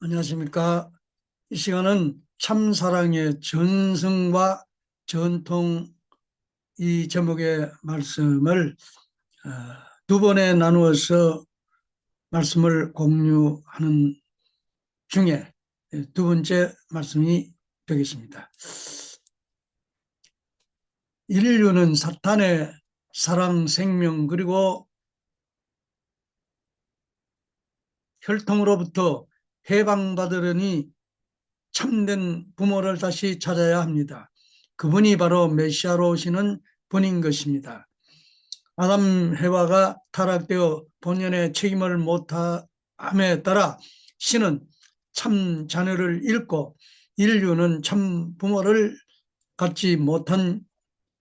안녕하십니까. 이 시간은 참사랑의 전승과 전통 이 제목의 말씀을 어, 두 번에 나누어서 말씀을 공유하는 중에 두 번째 말씀이 되겠습니다. 인류는 사탄의 사랑, 생명 그리고 혈통으로부터 해방받으려니 참된 부모를 다시 찾아야 합니다. 그분이 바로 메시아로 오시는 분인 것입니다. 아담 해와가 타락되어 본연의 책임을 못함에 따라 신은 참 자녀를 잃고 인류는 참 부모를 갖지 못한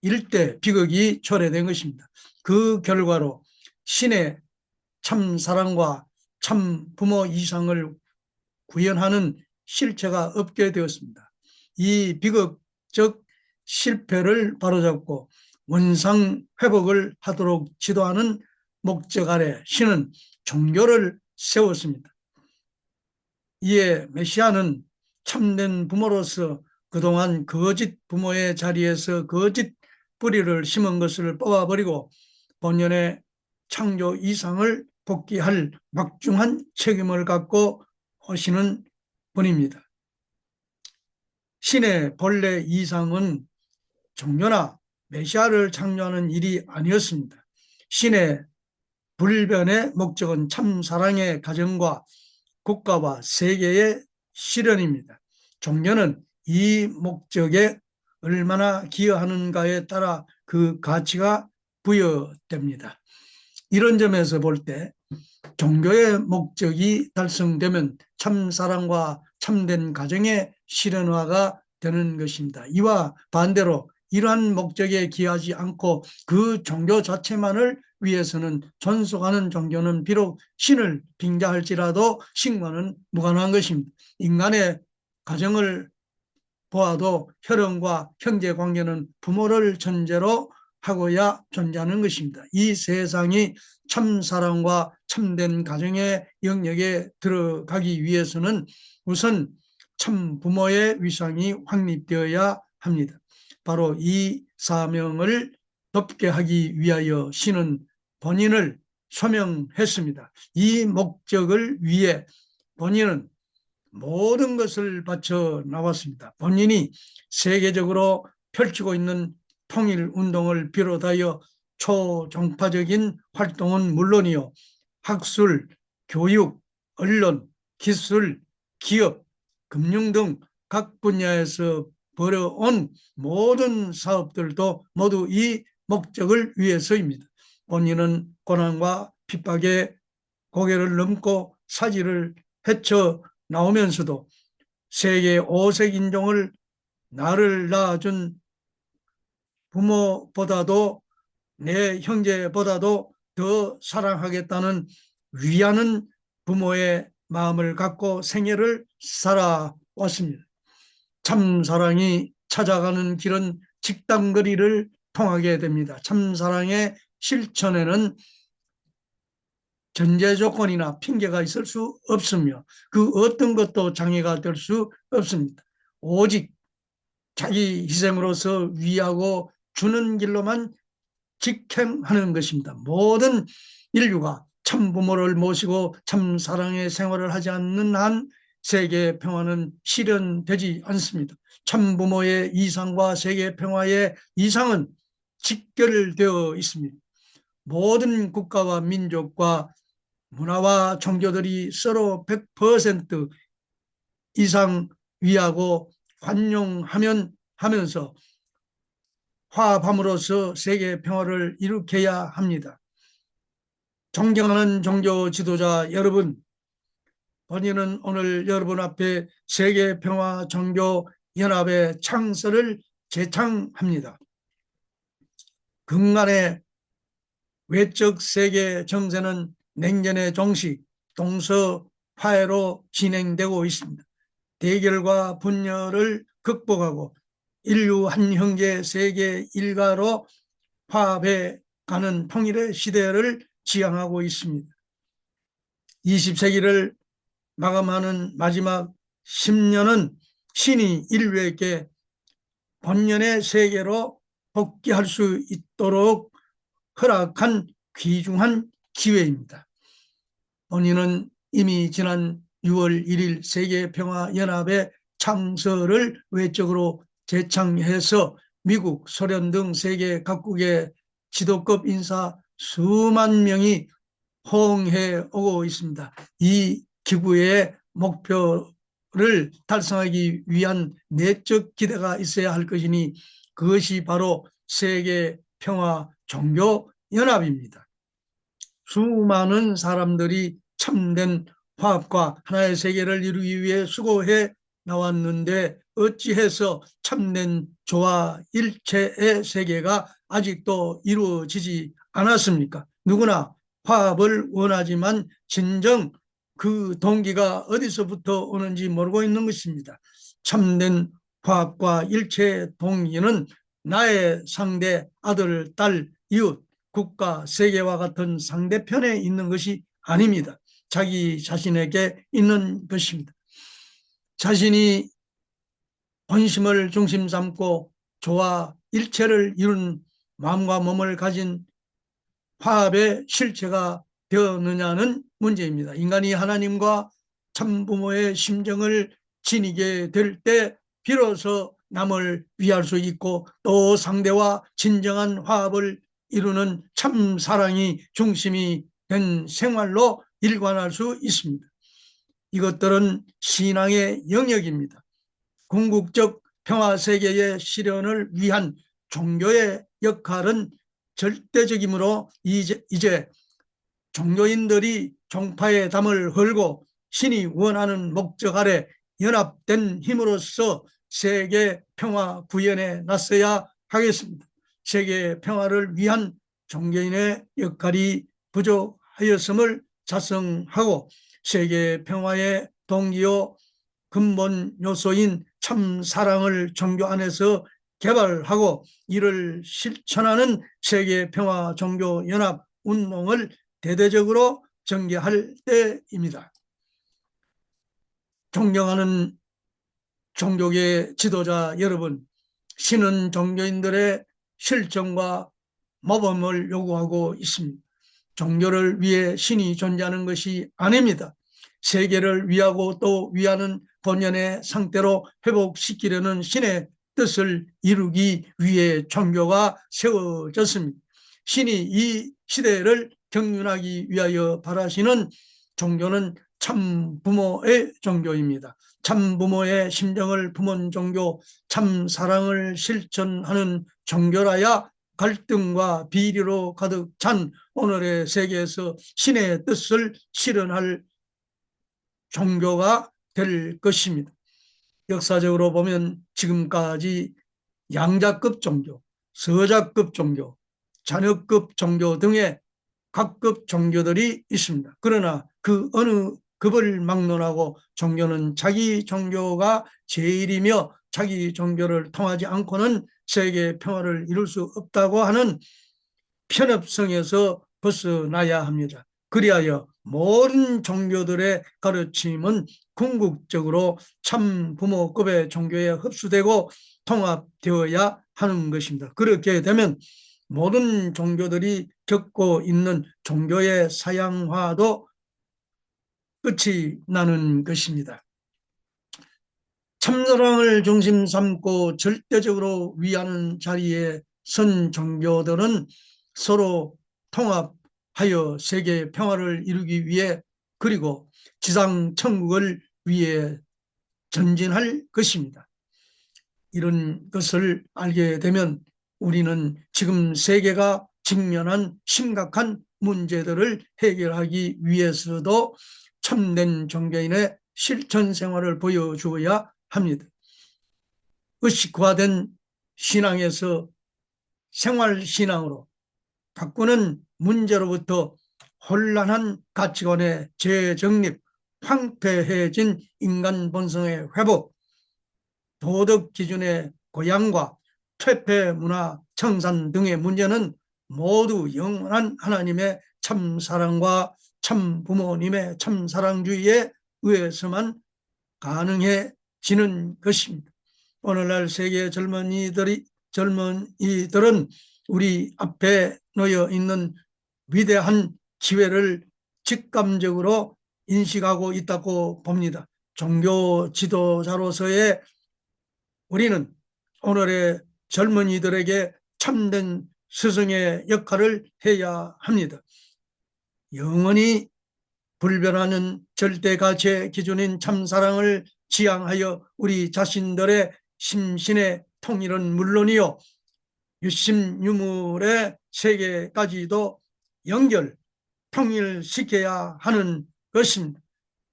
일대 비극이 초래된 것입니다. 그 결과로 신의 참 사랑과 참 부모 이상을 구현하는 실체가 없게 되었습니다. 이 비극적 실패를 바로잡고 원상 회복을 하도록 지도하는 목적 아래 신은 종교를 세웠습니다. 이에 메시아는 참된 부모로서 그동안 거짓 부모의 자리에서 거짓 뿌리를 심은 것을 뽑아버리고 본연의 창조 이상을 복귀할 막중한 책임을 갖고 오시는 분입니다. 신의 본래 이상은 종교나 메시아를 창조하는 일이 아니었습니다. 신의 불변의 목적은 참 사랑의 가정과 국가와 세계의 실현입니다. 종교는 이 목적에 얼마나 기여하는가에 따라 그 가치가 부여됩니다. 이런 점에서 볼 때 종교의 목적이 달성되면 참 사랑과 참된 가정의 실현화가 되는 것입니다. 이와 반대로 이러한 목적에 기하지 않고 그 종교 자체만을 위해서는 존속하는 종교는 비록 신을 빙자할지라도 신과는 무관한 것입니다. 인간의 가정을 보아도 혈연과 형제 관계는 부모를 전제로 하고야 존재하는 것입니다. 이 세상이 참 사랑과 참된 가정의 영역에 들어가기 위해서는 우선 참 부모의 위상이 확립되어야 합니다. 바로 이 사명을 덮게 하기 위하여 신은 본인을 소명했습니다. 이 목적을 위해 본인은 모든 것을 바쳐 나왔습니다. 본인이 세계적으로 펼치고 있는 통일운동을 비롯하여 초종파적인 활동은 물론이요, 학술, 교육, 언론, 기술, 기업, 금융 등 각 분야에서 벌여온 모든 사업들도 모두 이 목적을 위해서입니다. 본인은 고난과 핍박에 고개를 넘고 사지를 헤쳐 나오면서도 세계 5색 인종을 나를 낳아준 부모보다도 내 형제보다도 더 사랑하겠다는 위하는 부모의 마음을 갖고 생애를 살아왔습니다. 참 사랑이 찾아가는 길은 직당거리를 통하게 됩니다. 참 사랑의 실천에는 전제 조건이나 핑계가 있을 수 없으며 그 어떤 것도 장애가 될 수 없습니다. 오직 자기 희생으로서 위하고 주는 길로만 직행하는 것입니다. 모든 인류가 참 부모를 모시고 참 사랑의 생활을 하지 않는 한 세계 평화는 실현되지 않습니다. 참 부모의 이상과 세계 평화의 이상은 직결되어 있습니다. 모든 국가와 민족과 문화와 종교들이 서로 100% 이상 위하고 관용하면 하면서 화합함으로써 세계 평화를 일으켜야 합니다. 존경하는 종교 지도자 여러분, 본인은 오늘 여러분 앞에 세계 평화 종교 연합의 창설을 제창합니다. 근간의 외적 세계 정세는 냉전의 종식, 동서화해로 진행되고 있습니다. 대결과 분열을 극복하고 인류 한 형제 세계 일가로 화합해 가는 통일의 시대를 지향하고 있습니다. 20세기를 마감하는 마지막 10년은 신이 인류에게 본연의 세계로 복귀할 수 있도록 허락한 귀중한 기회입니다. 본인은 이미 지난 6월 1일 세계평화연합의 창설을 외적으로 제창해서 미국, 소련 등 세계 각국의 지도급 인사 수만 명이 호응해 오고 있습니다. 이 기구의 목표를 달성하기 위한 내적 기대가 있어야 할 것이니 그것이 바로 세계평화종교연합입니다. 수많은 사람들이 참된 화합과 하나의 세계를 이루기 위해 수고해 나왔는데 어찌해서 참된 조화 일체의 세계가 아직도 이루어지지 않았습니까? 누구나 화합을 원하지만 진정 그 동기가 어디서부터 오는지 모르고 있는 것입니다. 참된 화합과 일체의 동기는 나의 상대, 아들, 딸, 이웃, 국가, 세계와 같은 상대편에 있는 것이 아닙니다. 자기 자신에게 있는 것입니다. 자신이 본심을 중심 삼고 조화 일체를 이룬 마음과 몸을 가진 화합의 실체가 되었느냐는 문제입니다. 인간이 하나님과 참부모의 심정을 지니게 될 때 비로소 남을 위할 수 있고 또 상대와 진정한 화합을 이루는 참 사랑이 중심이 된 생활로 일관할 수 있습니다. 이것들은 신앙의 영역입니다. 궁극적 평화세계의 실현을 위한 종교의 역할은 절대적이므로 이제 종교인들이 종파의 담을 헐고 신이 원하는 목적 아래 연합된 힘으로써 세계 평화 구현에 나서야 하겠습니다. 세계 평화를 위한 종교인의 역할이 부족하였음을 자성하고 세계 평화의 동기요 근본 요소인 참 사랑을 종교 안에서 개발하고 이를 실천하는 세계 평화 종교 연합 운동을 대대적으로 전개할 때입니다. 존경하는 종교계 지도자 여러분, 신은 종교인들의 실정과 모범을 요구하고 있습니다. 종교를 위해 신이 존재하는 것이 아닙니다. 세계를 위하고 또 위하는 본연의 상태로 회복시키려는 신의 뜻을 이루기 위해 종교가 세워졌습니다. 신이 이 시대를 경륜하기 위하여 바라시는 종교는 참 부모의 종교입니다. 참 부모의 심정을 품은 종교, 참 사랑을 실천하는 종교라야 갈등과 비리로 가득 찬 오늘의 세계에서 신의 뜻을 실현할 종교가 될 것입니다. 역사적으로 보면 지금까지 양자급 종교, 서자급 종교, 자녀급 종교 등의 각급 종교들이 있습니다. 그러나 그 어느 급을 막론하고 종교는 자기 종교가 제일이며 자기 종교를 통하지 않고는 세계 평화를 이룰 수 없다고 하는 편협성에서 벗어나야 합니다. 그리하여 모든 종교들의 가르침은 궁극적으로 참 부모급의 종교에 흡수되고 통합되어야 하는 것입니다. 그렇게 되면 모든 종교들이 겪고 있는 종교의 사양화도 끝이 나는 것입니다. 참사랑을 중심 삼고 절대적으로 위하는 자리에 선 종교들은 서로 통합하여 세계 평화를 이루기 위해 그리고 지상 천국을 위해 전진할 것입니다. 이런 것을 알게 되면 우리는 지금 세계가 직면한 심각한 문제들을 해결하기 위해서도 참된 종교인의 실천 생활을 보여주어야 합니다. 의식화된 신앙에서 생활신앙으로 바꾸는 문제로부터 혼란한 가치관의 재정립, 황폐해진 인간 본성의 회복, 도덕 기준의 고양과 퇴폐 문화 청산 등의 문제는 모두 영원한 하나님의 참사랑과 참 부모님의 참사랑주의에 의해서만 가능해지는 것입니다. 오늘날 세계 젊은이들은 우리 앞에 놓여 있는 위대한 기회를 직감적으로 인식하고 있다고 봅니다. 종교 지도자로서의 우리는 오늘의 젊은이들에게 참된 스승의 역할을 해야 합니다. 영원히 불변하는 절대 가치의 기준인 참사랑을 지향하여 우리 자신들의 심신의 통일은 물론이요, 유심유물의 세계까지도 연결, 통일시켜야 하는 것입니다.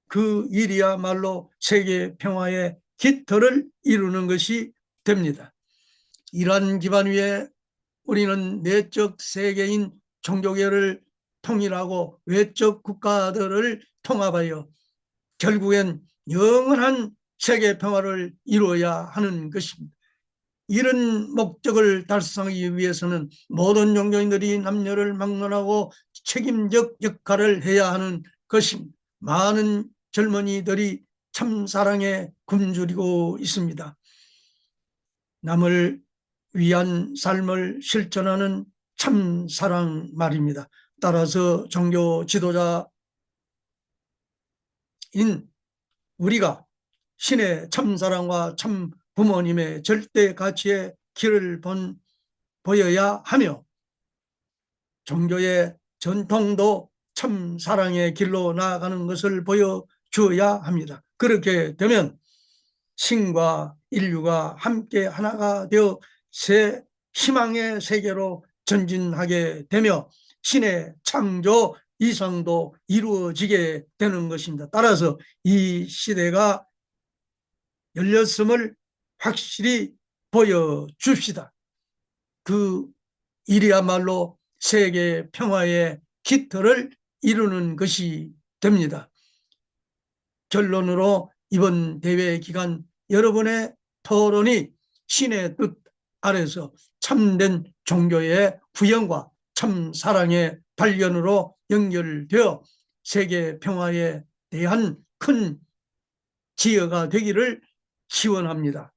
그 일이야말로 세계 평화의 깃털을 이루는 것이 됩니다. 이러한 기반 위에 우리는 내적 세계인 종교계를 통일하고 외적 국가들을 통합하여 결국엔 영원한 세계 평화를 이루어야 하는 것입니다. 이런 목적을 달성하기 위해서는 모든 종교인들이 남녀를 막론하고 책임적 역할을 해야 하는 것입니다. 많은 젊은이들이 참사랑에 굶주리고 있습니다. 남을 위한 삶을 실천하는 참사랑 말입니다. 따라서 종교 지도자인 우리가 신의 참사랑과 참 부모님의 절대 가치의 길을 보여야 하며, 종교의 전통도 참사랑의 길로 나아가는 것을 보여주어야 합니다. 그렇게 되면 신과 인류가 함께 하나가 되어 새 희망의 세계로 전진하게 되며 신의 창조 이상도 이루어지게 되는 것입니다. 따라서 이 시대가 열렸음을 확실히 보여줍시다. 그 일이야말로 세계 평화의 깃털을 이루는 것이 됩니다. 결론으로 이번 대회 기간 여러분의 토론이 신의 뜻 아래서 참된 종교의 구현과 참사랑의 발견으로 연결되어 세계 평화에 대한 큰 지혜가 되기를 기원합니다.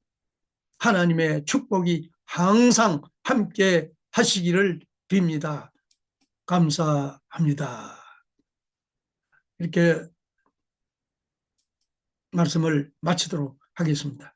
하나님의 축복이 항상 함께 하시기를 빕니다. 감사합니다. 이렇게 말씀을 마치도록 하겠습니다.